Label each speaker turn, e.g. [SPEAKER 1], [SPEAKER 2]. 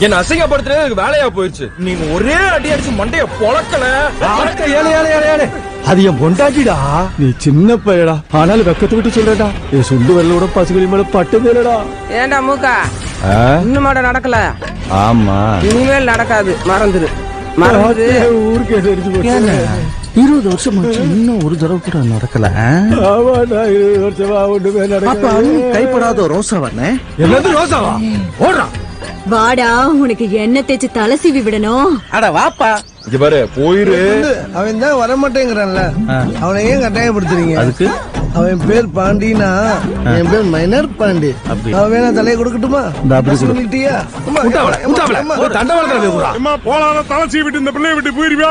[SPEAKER 1] என்ன அசிங்கப்படுத்துறது வேலையா போயிடுச்சு. நீங்க ஒரே அடி அடிச்சு மண்டைய பொளக்கல.
[SPEAKER 2] அது என் பொண்டாட்டிடா. நீ சின்ன பையடா, ஆனாலும் வெக்கத்தை விட்டு சொல்றடா. என் சுண்டு வரலோட பசுகளி மேல பட்டதேலடா.
[SPEAKER 3] ஏண்டா மூக்கா இன்னும் நடக்கல?
[SPEAKER 2] ஆமா,
[SPEAKER 3] இனிமேல் நடக்காது, மறந்துரு.
[SPEAKER 2] ஊருக்கே தெரிஞ்சு போச்சு.
[SPEAKER 4] 20 வருஷம் இன்னும் ஒரு தடவை கூட நடக்கல.
[SPEAKER 2] 20 வருஷமா ஒண்ணுமே நடக்கல.
[SPEAKER 4] கைப்படாத ரோசாவானே.
[SPEAKER 2] என்னது ரோசாவா? ஓடுறா
[SPEAKER 5] வாடா, உனக்கு எண்ணெய் தேய்ச்சி தலை சீவி விடணும்.
[SPEAKER 4] அட வாப்பா.
[SPEAKER 1] இங்க பாரு, போயிரு.
[SPEAKER 6] அவன் தான் வரமாட்டேங்கிறான்ல, அவனை ஏன் கட்டாயப்படுத்துறீங்க?
[SPEAKER 4] அதுக்கு
[SPEAKER 6] அவன் பேர் பாண்டினா, என் பேர் மைனர் பாண்டி. அவன் வேணா தலையை கொடுக்கட்டுமா? சொல்லிட்டியா?
[SPEAKER 2] தண்டவாளத்துல
[SPEAKER 7] போலான தலை சீவிட்டு இந்த பிள்ளைய விட்டு போயிருவியா?